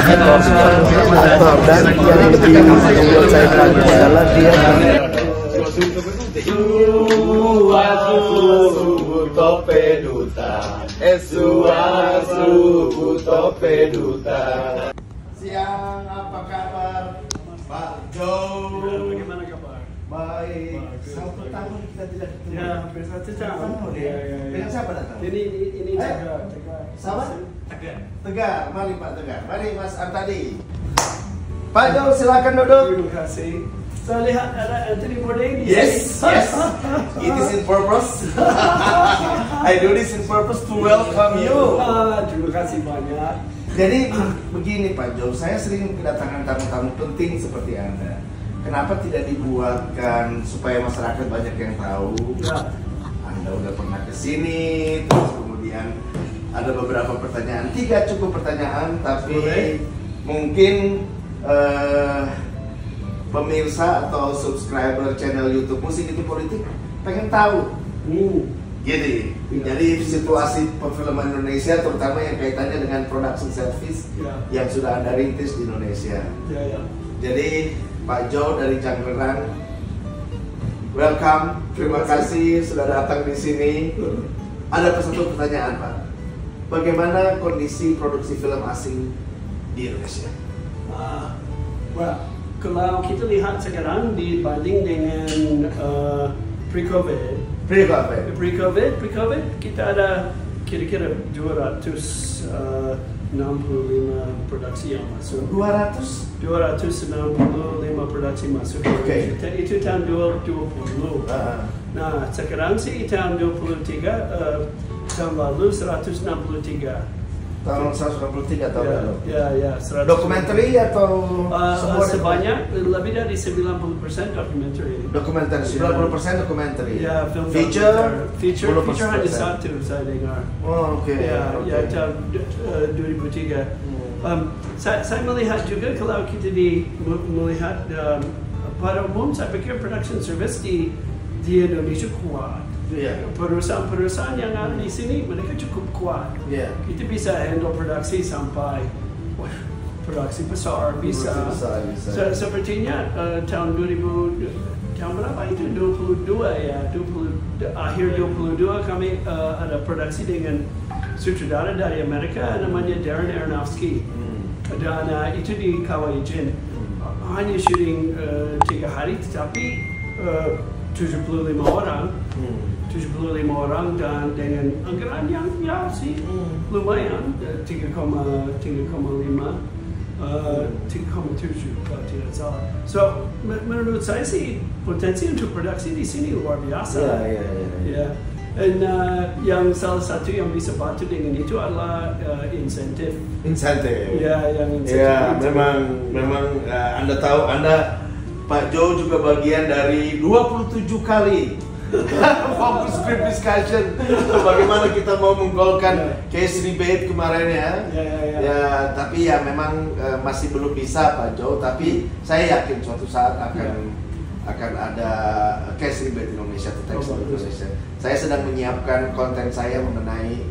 Dan yang lebih membuat saya kaget adalah dia Siang, apa kabar Pak Joe? Bagaimana kabar? Baik. 1 tahun kita tidak ketemu. Ya, hampir 1 tahun. Ya. Dengan siapa datang? Ini Tegar. Sama? Tegar. Tegar, mari Pak Tegar. Mari Mas Artadi. Pak Joe, silakan duduk. Terima kasih. Saya lihat ada Anthony Bourdain. Yes. It is in purpose. I do this in purpose to welcome you. Terima kasih banyak. Jadi begini Pak Joe, saya sering kedatangan tamu-tamu penting seperti Anda. Kenapa tidak dibuatkan supaya masyarakat banyak yang tahu? Ya. Anda udah pernah ke sini, terus kemudian ada beberapa pertanyaan, 3 cukup pertanyaan, tapi mungkin pemirsa atau subscriber channel YouTube Musik Itu Politik pengen tahu. Jadi situasi perfilman Indonesia, terutama yang kaitannya dengan production service yang sudah Anda rintis di Indonesia. Jadi Pak Joe dari Janggerang, welcome, terima kasih sudah datang di sini. Ada satu pertanyaan Pak, bagaimana kondisi produksi film asing di Indonesia? Kalau kita lihat sekarang dibanding dengan pre-COVID, kita ada kira-kira 265 produksi yang masuk. 265 produksi masuk. Okay. Itu tahun 2020. Nah, sekarang sih tahun 2023, tahun lalu 163. Tahun 163 tahun lalu. Ya, 100. Dokumenter atau sebanyak lebih dari 90% dokumenter. 90% dokumenter. Ya, film feature hanya 1 saya dengar. Oh, oke. Ya, tahun 2003. Saya melihat juga kalau kita melihat pada umum, saya pikir production service di Indonesia kuat. Perusahaan-perusahaan yang ada di sini mereka cukup kuat. Kita bisa handle produksi sampai produksi besar bisa. Sepertinya tahun 2000 tahun berapa itu 22 ya, akhir 22 kami ada produksi dengan sutradara dari Amerika namanya Darren Aronofsky. Dan itu di Kauai Jin. Hanya syuting 3 hari tetapi 75 orang. 75 orang dan dengan anggaran yang ya sih lumayan 3,5 3,7 kalau tidak salah. So menurut saya sih potensi untuk produksi di sini luar biasa. Ya. Dan yang salah satu yang bisa bantu dengan itu adalah insentif. Ya, yang insentif. Ya, memang Anda tahu, Pak Joe juga bagian dari 27 kali fokus group discussion bagaimana kita mau menggolkan case rebate kemarin ya. Tapi ya memang masih belum bisa Pak Joe, tapi saya yakin suatu saat akan ada case rebate Indonesia, Indonesia. Saya sedang menyiapkan konten saya mengenai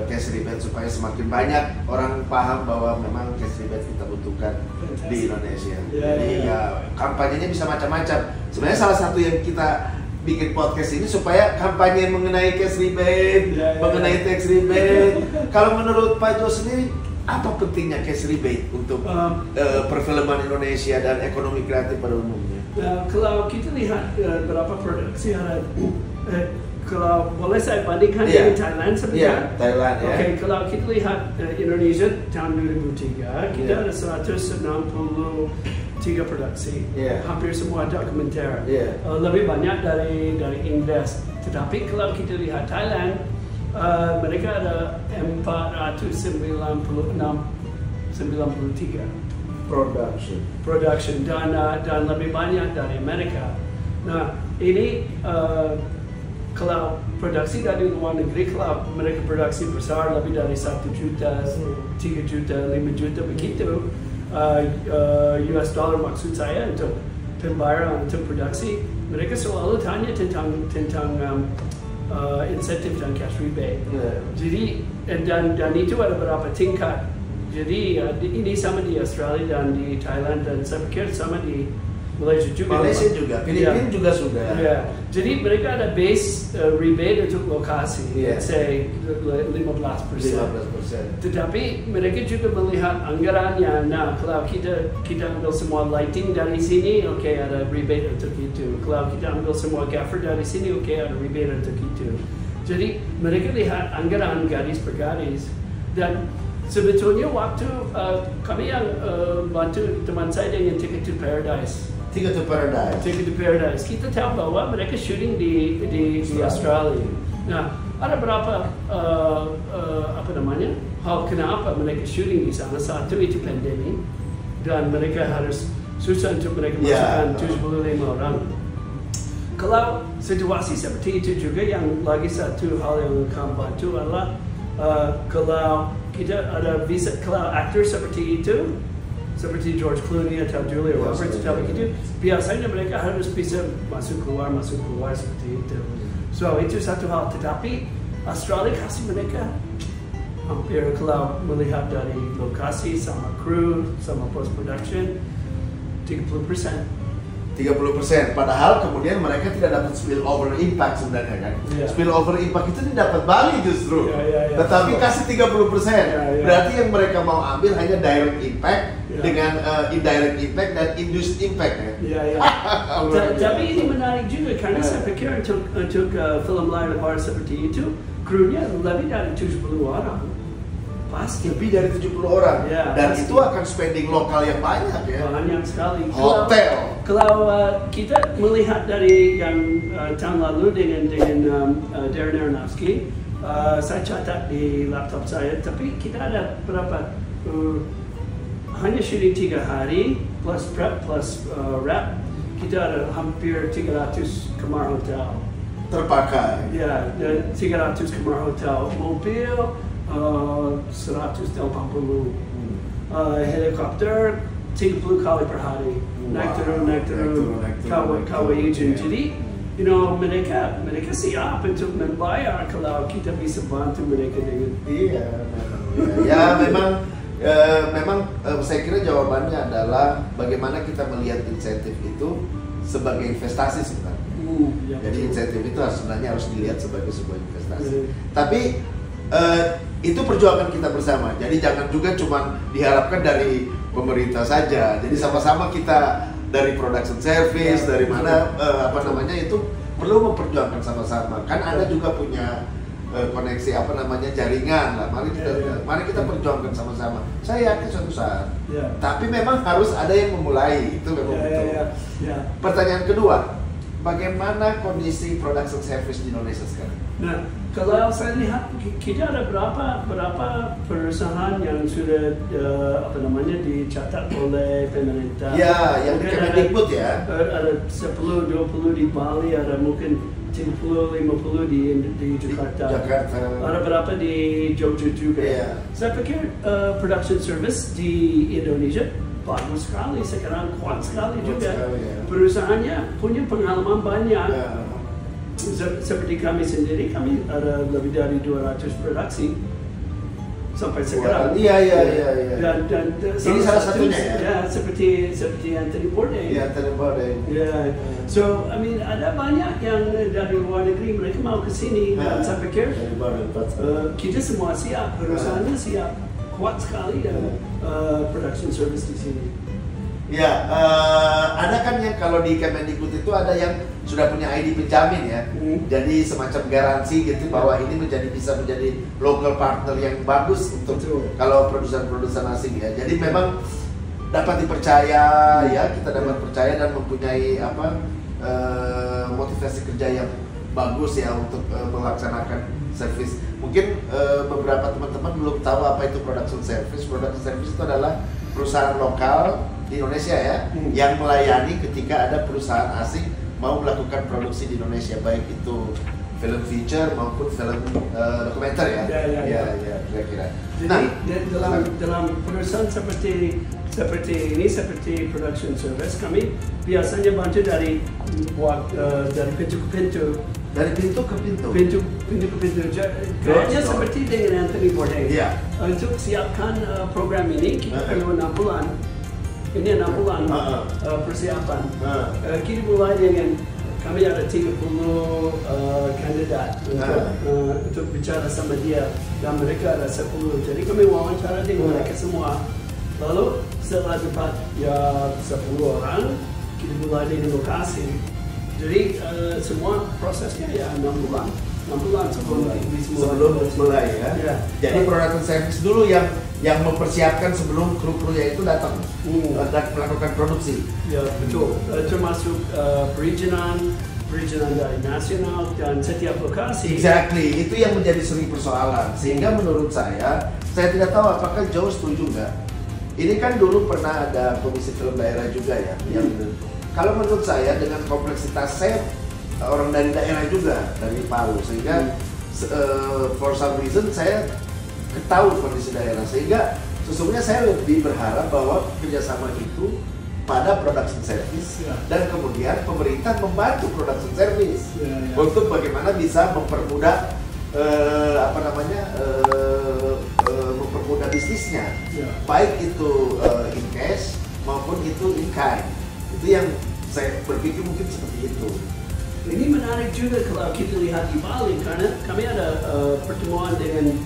case rebate supaya semakin banyak orang paham bahwa memang case rebate kita butuhkan di Indonesia. Jadi ya kampanyenya bisa macam-macam. Sebenarnya salah satu yang kita bikin podcast ini supaya kampanye mengenai cash rebate, mengenai tax rebate. Kalau menurut Pak Jo sendiri, apa pentingnya cash rebate untuk perfilman Indonesia dan ekonomi kreatif pada umumnya? Kalau kita lihat berapa produksi ada, kalau boleh saya bandingkan dengan Thailand sebenarnya. Thailand ya. Oke, kalau kita lihat Indonesia tahun 2003, kita ada 163 produksi, hampir semua dokumenter, lebih banyak dari Invest. Tetapi kalau kita lihat Thailand, mereka ada 493 production dan lebih banyak dari Amerika. Nah ini kalau produksi dari luar negeri, kalau mereka produksi besar lebih dari 1 juta, 3 juta, 5 juta begitu. US dollar maksud saya untuk pembayaran untuk produksi, mereka selalu tanya tentang insentif dan cash rebate. Jadi dan itu ada beberapa tingkat Jadi ini sama di Australia dan di Thailand dan saya pikir sama di Malaysia juga. Malaysia juga, Filipina juga sudah. Ya. Jadi mereka ada base rebate untuk lokasi, Yeah. let's say 15%. 15%. Tetapi mereka juga melihat anggarannya. Nah, kalau kita ambil semua lighting dari sini, oke, ada rebate untuk itu. Kalau kita ambil semua gaffer dari sini, oke, ada rebate untuk itu. Jadi mereka lihat anggaran garis per garis. Dan sebetulnya waktu kami yang bantu teman saya dengan Ticket to Paradise. Ticket to Paradise. Ticket to Paradise. Kita tahu bahwa mereka syuting di Australia. Nah, ada berapa apa namanya hal kenapa mereka syuting di sana. Satu itu pandemi dan mereka harus susah untuk mereka masukkan 75 orang. Kalau situasi seperti itu juga yang lagi satu hal yang akan bantu adalah kalau kita ada visa, kalau aktor seperti itu, seperti George Clooney atau Julia Roberts atau begitu, biasanya mereka harus bisa masuk keluar seperti itu. So itu satu hal. Tetapi Australia kasih mereka hampir kalau melihat dari lokasi sama kru sama post production 30%. 30%, padahal kemudian mereka tidak dapat spillover impact sebenarnya kan. Yeah. Spillover impact itu didapat Bali justru. Yeah. Tetapi kasih 30%. Yeah. Berarti yang mereka mau ambil hanya direct impact Yeah. dengan indirect impact dan induced impact ya. Ya. Tapi ini menarik juga karena saya pikir untuk film layar lebar seperti itu, krunya lebih dari 70 orang. Pasti. Lebih dari 70 orang. Ya, Dan pasti. itu akan spending lokal yang banyak ya. Banyak sekali. Hotel. Kalau kita melihat dari yang tahun lalu dengan Darren Aronofsky, saya catat di laptop saya, tapi kita ada berapa? Hanya syuting 3 hari plus prep plus wrap, kita ada hampir 300 kamar hotel. Terpakai. Ya, dan 300 kamar hotel, mobil 180, helikopter 30 kali per hari, naik turun, kawai izin. Jadi, mereka siap untuk membayar kalau kita bisa bantu mereka dengan. Iya, ya memang saya kira jawabannya adalah bagaimana kita melihat insentif itu sebagai investasi sebenarnya. Jadi insentif itu sebenarnya harus dilihat sebagai sebuah investasi. Tapi itu perjuangan kita bersama. Jadi jangan juga cuma diharapkan dari pemerintah saja. Jadi sama-sama kita dari production service, dari mana itu perlu memperjuangkan sama-sama. Kan Anda juga punya koneksi jaringan lah. Mari kita perjuangkan sama-sama. Saya yakin suatu saat. Tapi memang harus ada yang memulai. Itu memang betul. Pertanyaan kedua, bagaimana kondisi production service di Indonesia sekarang? Nah, kalau saya lihat kita ada berapa perusahaan yang sudah dicatat oleh pemerintah. Ya, yang di Kemendikbud ya. Ada 10-20 di Bali, ada mungkin 50 di Jakarta. Ada berapa di Jogja juga. Yeah. Saya pikir production service di Indonesia bagus sekali, sekarang kuat sekali juga. Perusahaannya punya pengalaman banyak. Seperti kami sendiri, kami ada lebih dari 200 produksi sampai sekarang. Iya. Dan ini salah satunya ya. Ya, seperti Anthony Bourdain. Iya, Anthony Bourdain. Ya, so ada banyak yang dari luar negeri mereka mau ke sini. Dan saya pikir kita semua siap, perusahaannya siap, kuat sekali dan production service di sini. Ya, ada kan yang kalau di Kemendikbud itu ada yang sudah punya ID penjamin ya. Jadi semacam garansi gitu bahwa ini bisa menjadi local partner yang bagus untuk kalau produsen-produsen asing ya. Jadi memang dapat dipercaya ya, kita dapat percaya dan mempunyai motivasi kerja yang bagus ya untuk melaksanakan service. Mungkin beberapa teman-teman belum tahu apa itu production service. Production service itu adalah perusahaan lokal di Indonesia ya, yang melayani ketika ada perusahaan asing mau melakukan produksi di Indonesia, baik itu film feature maupun film dokumenter ya. Ya, kira-kira. Jadi dalam perusahaan seperti ini, seperti production service, kami biasanya bantu dari pintu ke pintu Dari pintu ke pintu. Pintu ke pintu. Kayaknya seperti dengan Anthony Bourdain. Iya. Untuk siapkan program ini kita perlu 6 bulan. Ini 6 bulan persiapan. Kita mulai dengan kami ada 30 kandidat untuk bicara sama dia dan mereka ada 10. Jadi kami wawancara dengan mereka semua. Lalu setelah dapat ya 10 orang, kita mulai dengan lokasi. Jadi semua prosesnya ya 6 bulan. 6 bulan sebelum mulai ya. Jadi production service dulu yang mempersiapkan sebelum kru-krunya itu datang dan melakukan produksi. Ya betul. Termasuk perizinan dari nasional dan setiap lokasi. Exactly, itu yang menjadi sering persoalan. Sehingga menurut saya tidak tahu apakah Joe setuju nggak. Ini kan dulu pernah ada komisi film daerah juga ya. Kalau menurut saya dengan kompleksitas saya orang dari daerah juga dari Palu, sehingga for some reason saya ketahui kondisi daerah, sehingga sesungguhnya saya lebih berharap bahwa kerjasama itu pada production service dan kemudian pemerintah membantu production service untuk bagaimana bisa mempermudah mempermudah bisnisnya, baik itu in cash maupun itu in kind. Itu yang saya berpikir mungkin seperti itu. Ini menarik juga kalau kita lihat di Bali, karena kami ada pertemuan dengan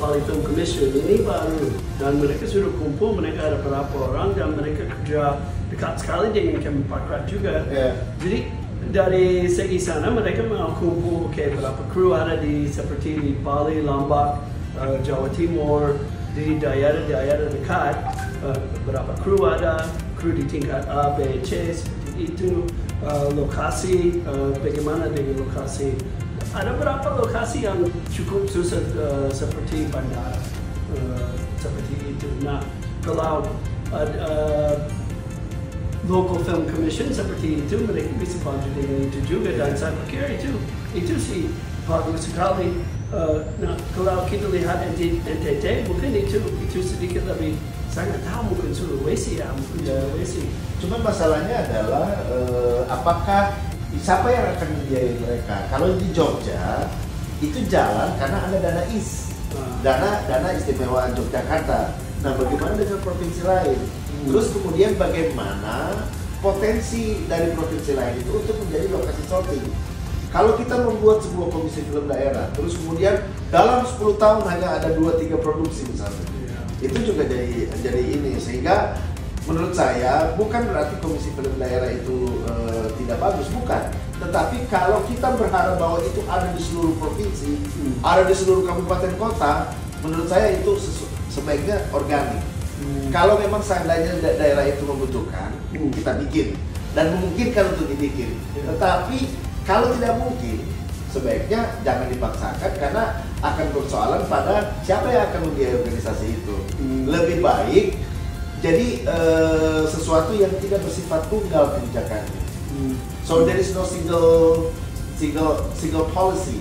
Bali Film Commission ini baru, dan mereka sudah kumpul, mereka ada beberapa orang dan mereka kerja dekat sekali dengan Kemenparekraf juga. Jadi dari segi sana mereka mau kumpul beberapa kru ada di seperti di Bali, Lombok, Jawa Timur, di daerah-daerah dekat, beberapa kru ada, kru di tingkat A, B, C seperti itu. Lokasi, bagaimana dengan lokasi? Ada beberapa lokasi yang cukup susah seperti bandara, seperti itu. Nah, kalau local film commission seperti itu, mereka bisa bantu dengan itu juga. Dan saya pikir itu sih bagus sekali. Nah, kalau kita lihat NTT, mungkin itu sedikit lebih. Saya nggak tahu, mungkin Sulawesi ya, mungkin Sulawesi. Cuma masalahnya adalah apakah siapa yang akan membiayai mereka? Kalau di Jogja itu jalan karena ada dana dana istimewa Yogyakarta. Nah, bagaimana dengan provinsi lain? Terus kemudian bagaimana potensi dari provinsi lain itu untuk menjadi lokasi syuting? Kalau kita membuat sebuah komisi film daerah, terus kemudian dalam 10 tahun hanya ada 2-3 produksi misalnya, itu juga jadi ini, sehingga menurut saya bukan berarti komisi film daerah itu tidak bagus, bukan. Tetapi kalau kita berharap bahwa itu ada di seluruh provinsi, ada di seluruh kabupaten kota, menurut saya itu sebaiknya organik. Kalau memang seandainya daerah itu membutuhkan, kita bikin dan memungkinkan untuk dibikin. Tetapi kalau tidak mungkin, sebaiknya jangan dipaksakan karena akan persoalan pada siapa yang akan membiayai organisasi itu. Lebih baik jadi sesuatu yang tidak bersifat tunggal kebijakannya. So there is no single policy.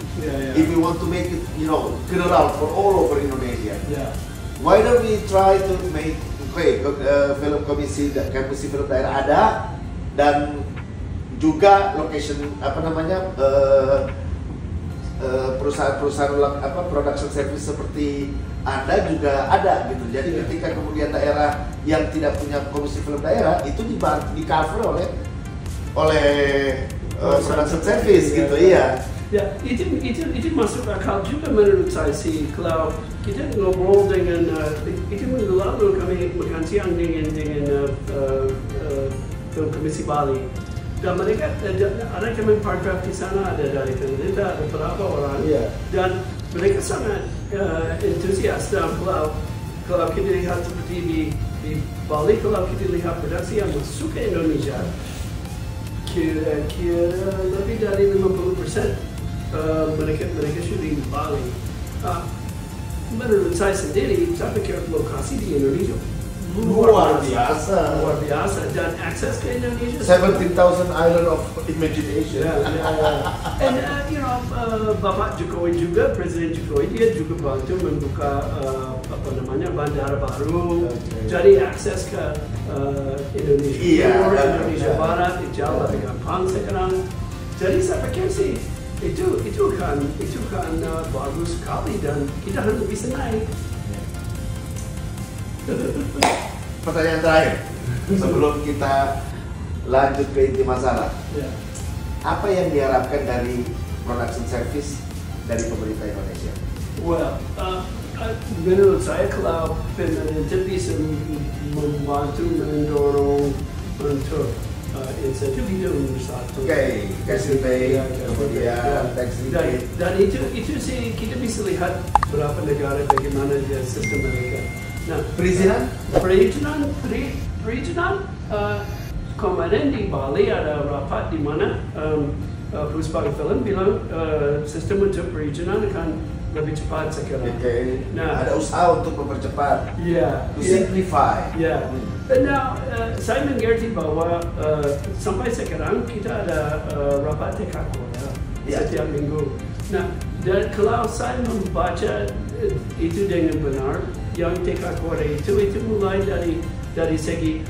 If we want to make it, general for all over Indonesia. Why don't we try to make film komisi film daerah ada, dan juga location perusahaan-perusahaan production service seperti Anda juga ada gitu. Jadi ketika kemudian daerah yang tidak punya komisi film daerah itu di cover oleh production service gitu. Iya. Ya, itu masuk akal juga menurut saya sih. Kalau kita ngobrol dengan itu minggu lalu kami makan siang dengan film komisi Bali. Dan mereka ada Kemenparekraf di sana, ada dari pemerintah, ada beberapa orang, dan mereka sangat entusias. Dan kalau kita lihat seperti di Bali, kalau kita lihat produksi yang masuk ke Indonesia, kira-kira lebih dari 50% mereka syuting di Bali. Menurut saya sendiri, saya pikir lokasi di Indonesia luar biasa dan akses ke Indonesia 17,000 island of imagination. And Bapak Jokowi juga, Presiden Jokowi, dia juga bantu membuka bandara baru. Jadi akses ke Indonesia Timur, Indonesia Barat, itu jauh lebih gampang sekarang. Jadi saya pikir sih itu kan bagus sekali dan kita harus bisa naik. Pertanyaan terakhir sebelum kita lanjut ke inti masalah. Ya. Apa yang diharapkan dari production service dari pemerintah Indonesia? Well, menurut saya kalau pemerintah bisa membantu mendorong untuk insentif itu nomor satu. Oke, cash rebate, kemudian tax rebate. Dan itu sih kita bisa lihat berapa negara bagaimana dia sistem mereka. Nah, Perizinan? perizinan kemarin di Bali ada rapat di mana Puspa Film bilang sistem untuk perizinan akan lebih cepat sekarang. Oke. Nah, Ada usaha untuk mempercepat, ya, to simplify. ya. Nah, saya mengerti bahwa sampai sekarang kita ada rapat TKKOR Ya. setiap minggu. Nah, dan kalau saya membaca itu dengan benar, yang TKKOR itu mulai dari segi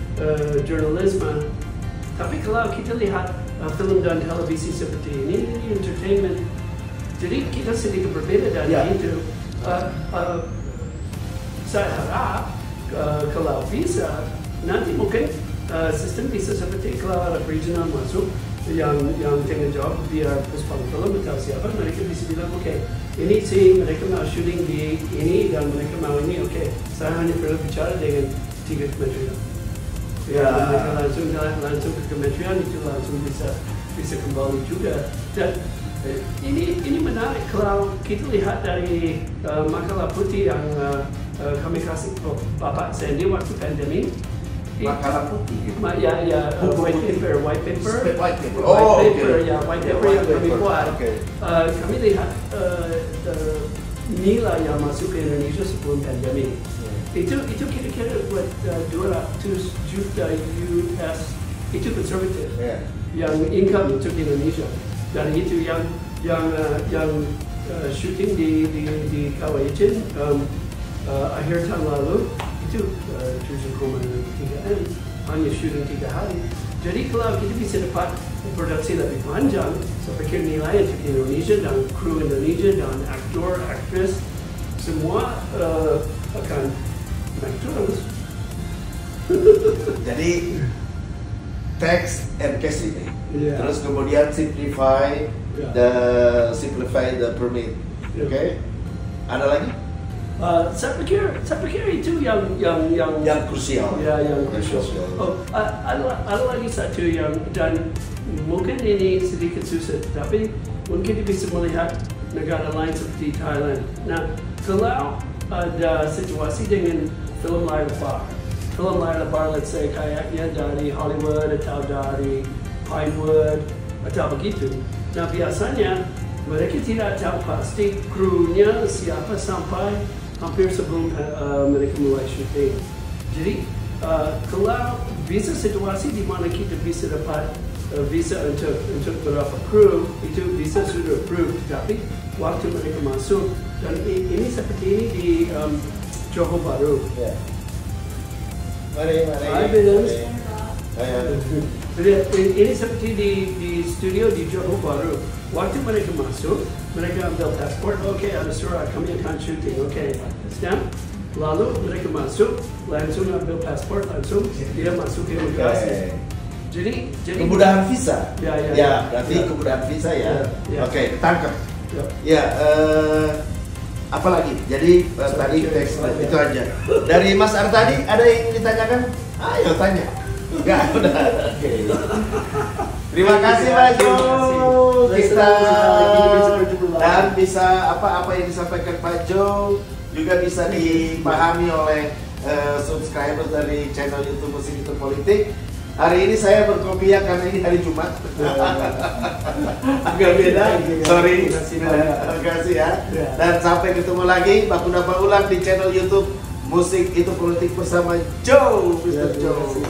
jurnalisme. Tapi kalau kita lihat film dan televisi seperti ini entertainment. Jadi kita sedikit berbeda dari itu. Saya harap kalau bisa nanti mungkin sistem bisa seperti kalau ada perizinan masuk yang tanggung jawab biar Puspa Film atau siapa mereka bisa bilang oke, ini sih mereka mau syuting di ini dan mereka mau ini saya hanya perlu bicara dengan 3 kementerian. Ya, mereka langsung ke kementerian itu langsung bisa kembali juga. Dan ini menarik kalau kita lihat dari makalah putih yang kami kasih ke Bapak Sandy waktu pandemi. Makalah putih. Ya, white paper. White paper. White paper yang kami buat. Okay. Kami lihat nilai yang masuk ke Indonesia sebelum pandemi. Itu kira-kira buat 200 juta US itu konservatif. Yang income untuk Indonesia. Dan itu yang syuting di Kawaicin akhir tahun lalu itu 7,3 M hanya syuting 3 hari. Jadi kalau kita bisa dapat produksi lebih panjang, saya pikir nilai untuk Indonesia dan kru Indonesia dan aktor, aktris semua akan naik terus. Jadi tax and cash rebate. Yeah. Terus kemudian simplify the permit. Oke. Ada lagi? Saya pikir itu yang Krusial. Ya, yang krusial. Oh, ada lagi satu yang dan mungkin ini sedikit susah, tapi mungkin kita bisa melihat negara lain seperti Thailand. Nah, kalau ada situasi dengan film layar lebar, let's say kayaknya dari Hollywood atau dari Pinewood atau begitu. Nah, biasanya mereka tidak tahu pasti krunya siapa sampai hampir sebelum mereka mulai syuting. Jadi kalau bisa situasi di mana kita bisa dapat visa untuk beberapa kru itu bisa sudah approved, tapi waktu mereka masuk dan ini seperti ini di Johor Bahru. Mari. Hai, Bilens. Ini seperti di studio di Johor Bahru. Waktu mereka masuk, mereka ambil paspor, ada surat kami akan syuting, stamp. Lalu mereka masuk, langsung ambil paspor, langsung dia masuk ke imigrasi. Jadi Kemudahan visa. Ya. Berarti kemudahan visa ya. Ya. Oke, tangkap. Ya. Ya, apalagi? Jadi tadi teks itu aja. Dari Mas Artadi ada yang ingin ditanyakan? Ayo tanya. Enggak, udah. Oke. Terima kasih Mas Jo. Kita dan bisa apa yang disampaikan Pak Jo juga bisa dipahami oleh subscribers dari channel YouTube Musik Itu Politik. Hari ini saya berkopiah karena ini hari Jumat. Agak beda. Sorry. Terima kasih ya. Dan sampai ketemu lagi baku dapat ulang di channel YouTube Musik Itu Politik bersama Joe, Mr. Joe.